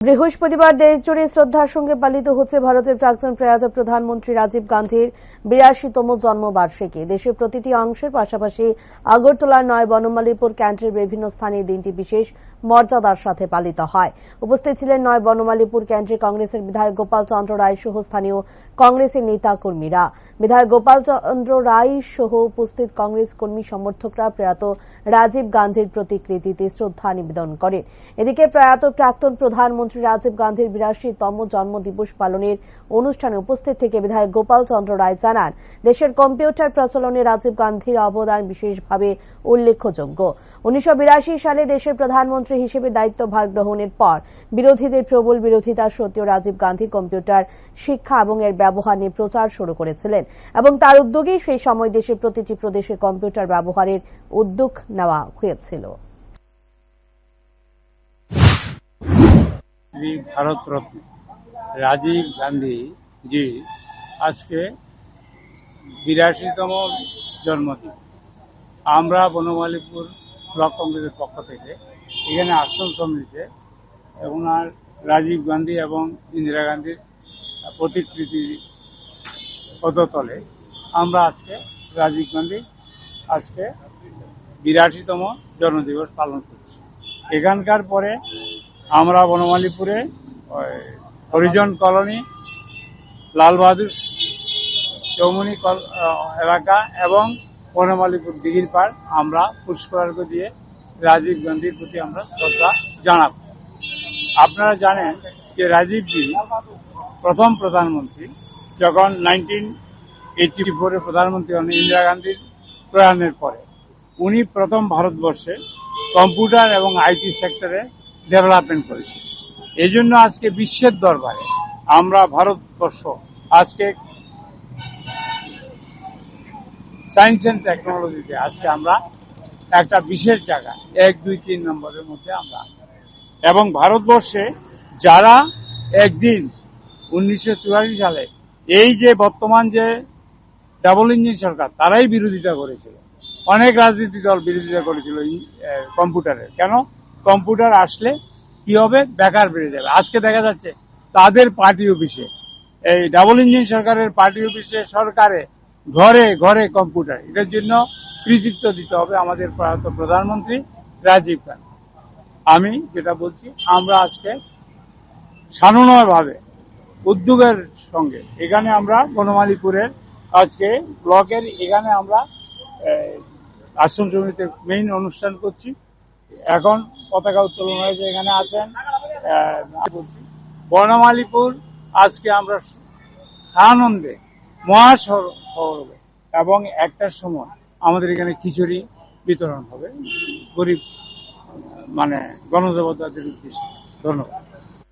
বৃহস্পতিবার দেশজুড়ে শ্রদ্ধার সঙ্গে পালিত হচ্ছে ভারতের প্রাক্তন প্রয়াত প্রধানমন্ত্রী রাজীব গান্ধীর ৮২তম জন্মবার্ষিকী। দেশের প্রতিটি অংশের পাশাপাশি আগরতলার নয় বনমালীপুর ক্যান্টের বিভিন্ন স্থানে দিনটি বিশেষ মর্যাদার সাথে পালিত হয়। উপস্থিত ছিলেন নয় বনমালীপুর ক্যান্টের কংগ্রেসের বিধায়ক গোপাল চন্দ্র রায় সহ স্থানীয় কংগ্রেসের নেতা কর্মীরা। বিধায়ক গোপাল চন্দ্র রায় সহ উপস্থিত কংগ্রেস কর্মী সমর্থকরা প্রয়াত রাজীব গান্ধীর প্রতিকৃতিতে শ্রদ্ধা নিবেদন করেন। এদিকে প্রয়াত প্রাক্তন প্রধানমন্ত্রী রাজীব গান্ধীর ৮২তম জন্মদিবস পালনের অনুষ্ঠানে উপস্থিত থেকে বিধায়ক গোপাল চন্দ্র রায় জানান, দেশের কম্পিউটার প্রচলনে রাজীব গান্ধীর অবদান বিশেষভাবে উল্লেখযোগ্য। ১৯৮২ সালে দেশের প্রধানমন্ত্রী হিসেবে দায়িত্বভার গ্রহণের পর বিরোধীদের প্রবল বিরোধিতা সত্ত্বেও রাজীব গান্ধী কম্পিউটার শিক্ষা এবং এর ব্যবহার নিয়ে প্রচার শুরু করেছিলেন এবং তার উদ্যোগেই সেই সময় দেশের প্রতিটি প্রদেশে কম্পিউটার ব্যবহারের উদ্যোগ নেওয়া হয়েছিল। ভারতরত্ন রাজীব গান্ধী জি আজকে ৮২তম জন্মদিন। আমরা বনমালীপুর ব্লক কংগ্রেসের পক্ষ থেকে এখানে আশ্রম সমিতিতে ওনার রাজীব গান্ধী এবং ইন্দিরা গান্ধীর প্রতিকৃতি পদতলে আমরা আজকে রাজীব গান্ধী আজকে ৮২তম জন্মদিবস পালন করছি। এখানকার পরে আমরা বনমালীপুরে হরিজন কলোনি, লালবাহাদুর চৌমুনি এলাকা এবং বনমালীপুর দিঘির পাড় আমরা পুষ্পার্ঘ দিয়ে রাজীব গান্ধীর প্রতি আমরা শ্রদ্ধা জানাব। আপনারা জানেন যে রাজীবজি প্রথম প্রধানমন্ত্রী, যখন 1984-এ প্রধানমন্ত্রী হন ইন্দিরা গান্ধীর প্রয়াণের পরে, উনি প্রথম ভারতবর্ষে কম্পিউটার এবং আইটি সেক্টরে ডেভেলপমেন্ট করেছে। এই জন্য আজকে বিশ্বের দরবারে আমরা ভারতবর্ষ আজকে সায়েন্স এন্ড টেকনোলজিতে আজকে আমরা একটা বিশেষ জায়গা 1, 2, 3 নম্বরের মধ্যে আমরা, এবং ভারতবর্ষে যারা একদিন 1984 সালে এই যে বর্তমান যে ডাবল ইঞ্জিন সরকার, তারাই বিরোধিতা করেছিল। অনেক রাজনৈতিক দল বিরোধিতা করেছিল কম্পিউটারের। কেন? কম্পিউটার আসলে কি হবে? বেকার বেড়ে যাবে। আজকে দেখা যাচ্ছে তাদের পার্টি অফিসে, এই ডাবল ইঞ্জিন সরকারের পার্টি অফিসে, সরকারে ঘরে ঘরে কম্পিউটার। এটার জন্য কৃতিত্ব দিতে হবে আমাদের প্রয়াত প্রধানমন্ত্রী রাজীব গান্ধী। আমি যেটা বলছি, আমরা আজকে সানুনয়ভাবে উদ্যোগের সঙ্গে এখানে আমরা বনমালীপুরের আজকে ব্লকের এখানে আমরা আশ্রম সমিতিতে মেইন অনুষ্ঠান করছি। এখন পতাকা উত্তোলন হয়েছে, এখানে আছেন বনমালীপুর। আজকে আমরা আনন্দে মহাসড়কে এবং 1টার সময় আমাদের এখানে খিচুড়ি বিতরণ হবে গরিব গণদেবতাদের উদ্দেশ্যে। ধন্যবাদ।